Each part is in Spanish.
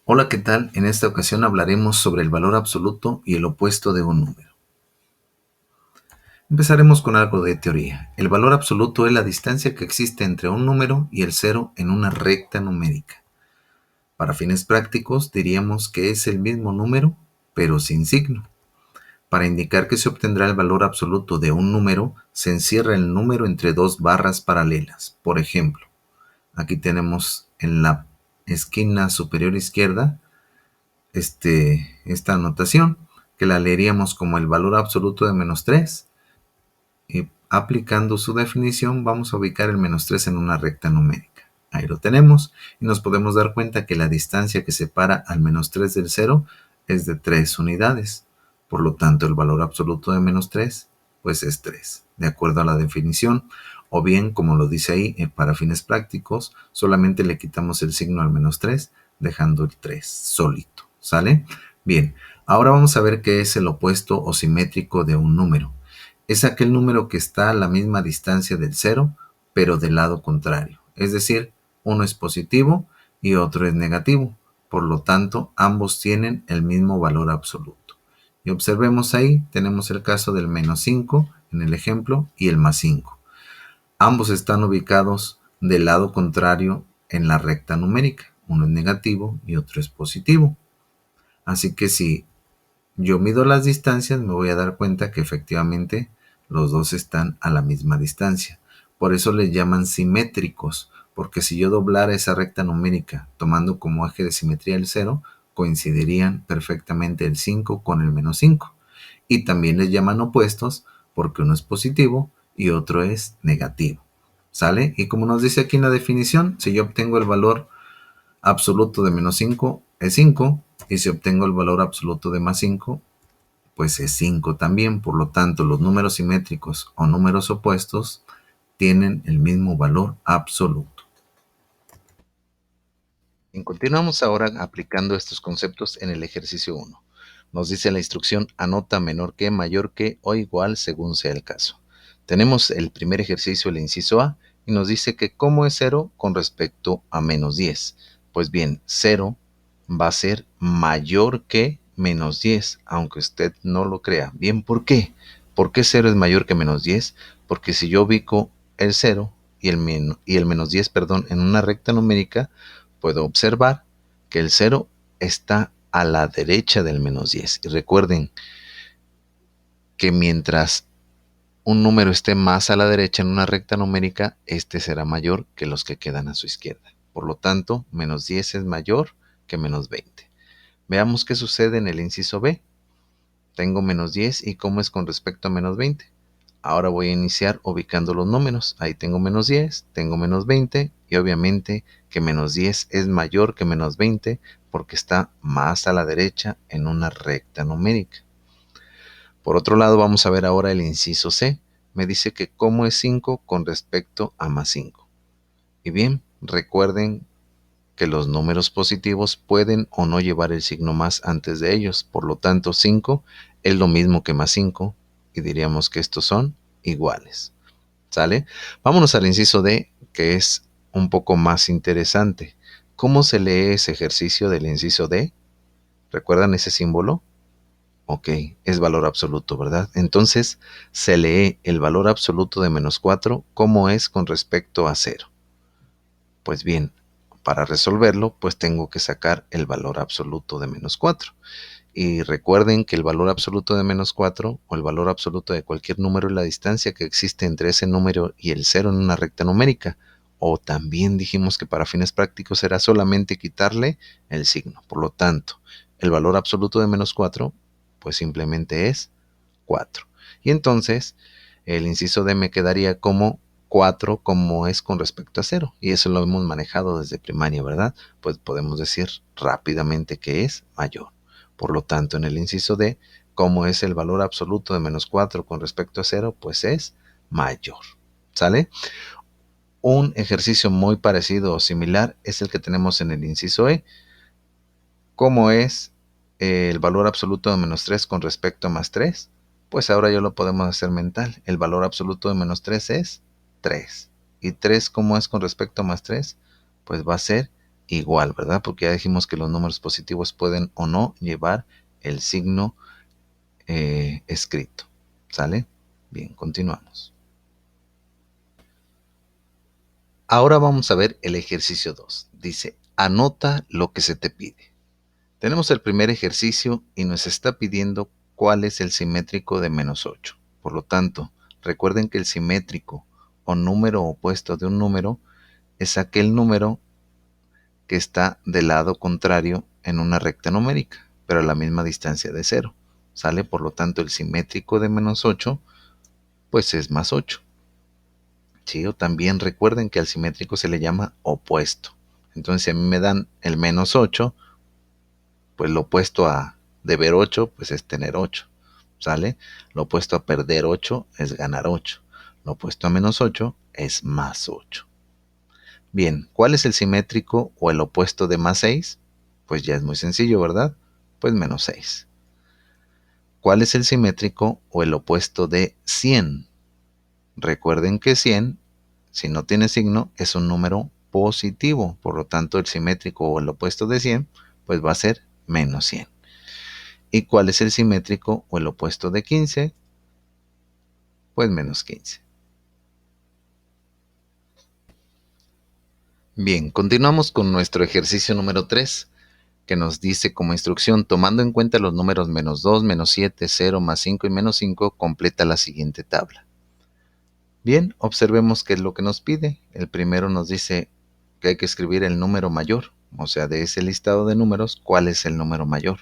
Hola, ¿qué tal? En esta ocasión hablaremos sobre el valor absoluto y el opuesto de un número. Empezaremos con algo de teoría. El valor absoluto es la distancia que existe entre un número y el cero en una recta numérica. Para fines prácticos diríamos que es el mismo número, pero sin signo. Para indicar que se obtendrá el valor absoluto de un número, se encierra el número entre dos barras paralelas. Por ejemplo, aquí tenemos en la esquina superior izquierda esta anotación, que la leeríamos como el valor absoluto de -3, y aplicando su definición vamos a ubicar el -3 en una recta numérica. Ahí lo tenemos y nos podemos dar cuenta que la distancia que separa al -3 del cero es de 3 unidades. Por lo tanto, el valor absoluto de -3 pues es 3, de acuerdo a la definición. O bien, como lo dice ahí, para fines prácticos, solamente le quitamos el signo al -3, dejando el 3 solito. ¿Sale? Bien, ahora vamos a ver qué es el opuesto o simétrico de un número. Es aquel número que está a la misma distancia del cero, pero del lado contrario. Es decir, uno es positivo y otro es negativo. Por lo tanto, ambos tienen el mismo valor absoluto. Y observemos ahí, tenemos el caso del -5 en el ejemplo y el +5. Ambos están ubicados del lado contrario en la recta numérica. Uno es negativo y otro es positivo. Así que si yo mido las distancias, me voy a dar cuenta que efectivamente los dos están a la misma distancia. Por eso les llaman simétricos, porque si yo doblara esa recta numérica tomando como eje de simetría el 0, coincidirían perfectamente el 5 con el -5. Y también les llaman opuestos porque uno es positivo y otro es negativo. ¿Sale? Y como nos dice aquí en la definición, si yo obtengo el valor absoluto de -5 es 5, y si obtengo el valor absoluto de +5, pues es 5 también. Por lo tanto, los números simétricos o números opuestos tienen el mismo valor absoluto. Y continuamos ahora aplicando estos conceptos en el ejercicio 1. Nos dice la instrucción: anota menor que, mayor que o igual según sea el caso. Tenemos el primer ejercicio, el inciso A, y nos dice que cómo es 0 con respecto a -10. Pues bien, 0 va a ser mayor que -10, aunque usted no lo crea. Bien, ¿por qué? ¿Por qué 0 es mayor que -10? Porque si yo ubico el 0 y el -10, perdón, en una recta numérica, puedo observar que el 0 está a la derecha del -10. Y recuerden que mientras un número esté más a la derecha en una recta numérica, este será mayor que los que quedan a su izquierda. Por lo tanto, -10 es mayor que -20. Veamos qué sucede en el inciso B. Tengo -10 y cómo es con respecto a -20. Ahora voy a iniciar ubicando los números. Ahí tengo -10, tengo -20 y obviamente que -10 es mayor que -20 porque está más a la derecha en una recta numérica. Por otro lado, vamos a ver ahora el inciso C. Me dice que cómo es 5 con respecto a +5. Y bien, recuerden que los números positivos pueden o no llevar el signo más antes de ellos. Por lo tanto, 5 es lo mismo que +5 y diríamos que estos son iguales. ¿Sale? Vámonos al inciso D, que es un poco más interesante. ¿Cómo se lee ese ejercicio del inciso D? ¿Recuerdan ese símbolo? Ok, es valor absoluto, ¿verdad? Entonces se lee el valor absoluto de -4 como es con respecto a 0. Pues bien, para resolverlo, pues tengo que sacar el valor absoluto de -4. Y recuerden que el valor absoluto de -4 o el valor absoluto de cualquier número es la distancia que existe entre ese número y el 0 en una recta numérica. O también dijimos que para fines prácticos será solamente quitarle el signo. Por lo tanto, el valor absoluto de -4 pues simplemente es 4. Y entonces el inciso D me quedaría como 4 como es con respecto a 0. Y eso lo hemos manejado desde primaria, ¿verdad? Pues podemos decir rápidamente que es mayor. Por lo tanto, en el inciso D, como es el valor absoluto de -4 con respecto a 0, pues es mayor. ¿Sale? Un ejercicio muy parecido o similar es el que tenemos en el inciso E. ¿Cómo es el valor absoluto de -3 con respecto a +3? Pues ahora ya lo podemos hacer mental. El valor absoluto de -3 es 3. ¿Y 3 cómo es con respecto a +3? Pues va a ser igual, ¿verdad? Porque ya dijimos que los números positivos pueden o no llevar el signo escrito. ¿Sale? Bien, continuamos. Ahora vamos a ver el ejercicio 2. Dice, anota lo que se te pide. Tenemos el primer ejercicio y nos está pidiendo cuál es el simétrico de -8. Por lo tanto, recuerden que el simétrico o número opuesto de un número es aquel número que está del lado contrario en una recta numérica, pero a la misma distancia de 0. ¿Sale? Por lo tanto, el simétrico de -8, pues es +8. ¿Sí? O también recuerden que al simétrico se le llama opuesto. Entonces, si a mí me dan el -8, pues lo opuesto a deber 8, pues es tener 8. ¿Sale? Lo opuesto a perder 8 es ganar 8. Lo opuesto a -8 es +8. Bien, ¿cuál es el simétrico o el opuesto de +6? Pues ya es muy sencillo, ¿verdad? Pues -6. ¿Cuál es el simétrico o el opuesto de 100? Recuerden que 100, si no tiene signo, es un número positivo. Por lo tanto, el simétrico o el opuesto de 100, pues va a ser -100. ¿Y cuál es el simétrico o el opuesto de 15? Pues -15. Bien, continuamos con nuestro ejercicio número 3, que nos dice como instrucción, tomando en cuenta los números -2, -7, 0, +5 y -5, completa la siguiente tabla. Bien, observemos qué es lo que nos pide. El primero nos dice que hay que escribir el número mayor, o sea, de ese listado de números, ¿cuál es el número mayor?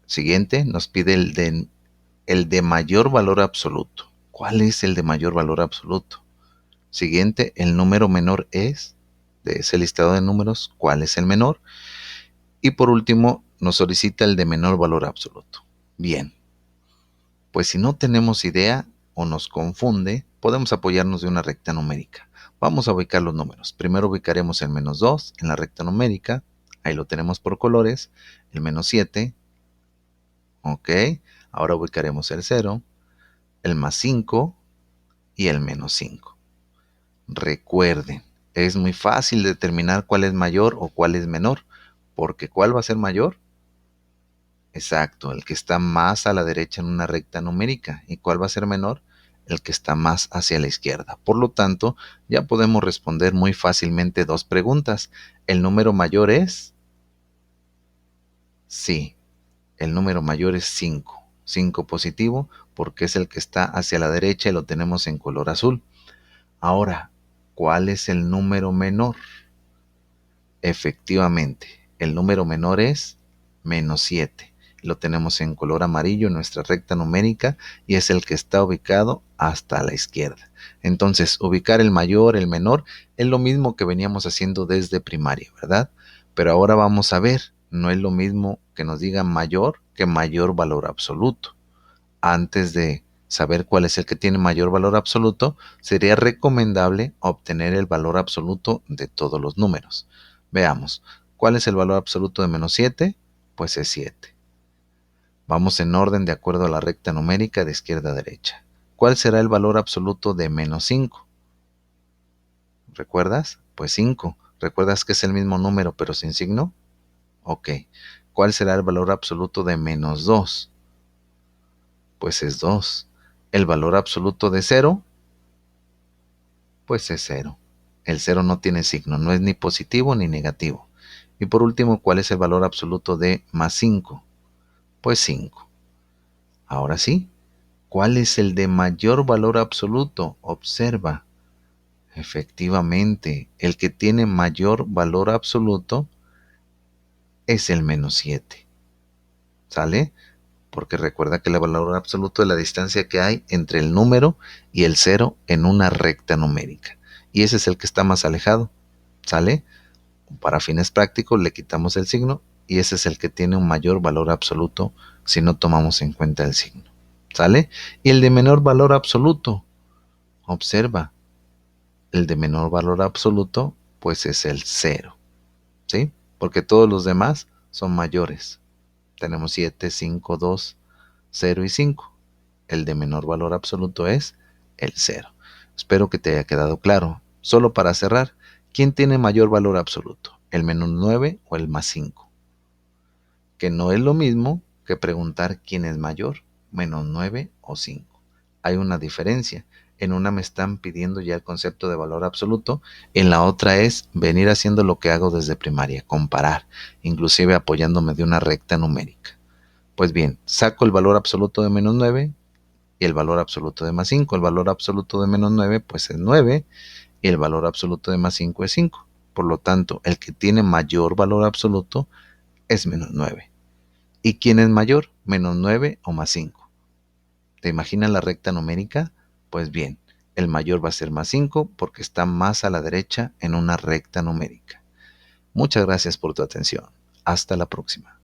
Siguiente, nos pide el de mayor valor absoluto. ¿Cuál es el de mayor valor absoluto? Siguiente, el número menor es, de ese listado de números, ¿cuál es el menor? Y por último, nos solicita el de menor valor absoluto. Bien, pues si no tenemos idea o nos confunde, podemos apoyarnos de una recta numérica. Vamos a ubicar los números. Primero ubicaremos el -2 en la recta numérica. Ahí lo tenemos por colores. El -7. Ok. Ahora ubicaremos el 0, el +5 y el -5. Recuerden, es muy fácil determinar cuál es mayor o cuál es menor, porque ¿cuál va a ser mayor? Exacto, el que está más a la derecha en una recta numérica. ¿Y cuál va a ser menor? El que está más hacia la izquierda. Por lo tanto, ya podemos responder muy fácilmente dos preguntas. ¿El número mayor es? Sí, el número mayor es 5. 5 positivo porque es el que está hacia la derecha y lo tenemos en color azul. Ahora, ¿cuál es el número menor? Efectivamente, el número menor es -7. Lo tenemos en color amarillo en nuestra recta numérica y es el que está ubicado hasta la izquierda. Entonces, ubicar el mayor, el menor, es lo mismo que veníamos haciendo desde primaria, ¿verdad? Pero ahora vamos a ver, no es lo mismo que nos diga mayor que mayor valor absoluto. Antes de saber cuál es el que tiene mayor valor absoluto, sería recomendable obtener el valor absoluto de todos los números. Veamos, ¿cuál es el valor absoluto de -7? Pues es 7. Vamos en orden de acuerdo a la recta numérica de izquierda a derecha. ¿Cuál será el valor absoluto de -5? ¿Recuerdas? Pues 5. ¿Recuerdas que es el mismo número pero sin signo? Ok. ¿Cuál será el valor absoluto de -2? Pues es 2. ¿El valor absoluto de 0? Pues es 0. El 0 no tiene signo, no es ni positivo ni negativo. Y por último, ¿cuál es el valor absoluto de +5? Pues 5. Ahora sí, ¿cuál es el de mayor valor absoluto? Observa. Efectivamente, el que tiene mayor valor absoluto es el -7. ¿Sale? Porque recuerda que el valor absoluto es la distancia que hay entre el número y el 0 en una recta numérica. Y ese es el que está más alejado. ¿Sale? Para fines prácticos le quitamos el signo y ese es el que tiene un mayor valor absoluto si no tomamos en cuenta el signo. ¿Sale? Y el de menor valor absoluto, observa, el de menor valor absoluto pues es el 0. ¿Sí? Porque todos los demás son mayores. Tenemos 7, 5, 2, 0 y 5. El de menor valor absoluto es el 0. Espero que te haya quedado claro. Solo para cerrar, ¿quién tiene mayor valor absoluto? ¿El menos 9 o el más 5? Que no es lo mismo que preguntar quién es mayor, menos 9 o 5. Hay una diferencia. En una me están pidiendo ya el concepto de valor absoluto, en la otra es venir haciendo lo que hago desde primaria, comparar, inclusive apoyándome de una recta numérica. Pues bien, saco el valor absoluto de menos 9 y el valor absoluto de más 5. El valor absoluto de menos 9 pues es 9 y el valor absoluto de más 5 es 5. Por lo tanto, el que tiene mayor valor absoluto es menos 9. ¿Y quién es mayor? Menos 9 o más 5. ¿Te imaginas la recta numérica? Pues bien, el mayor va a ser más 5 porque está más a la derecha en una recta numérica. Muchas gracias por tu atención. Hasta la próxima.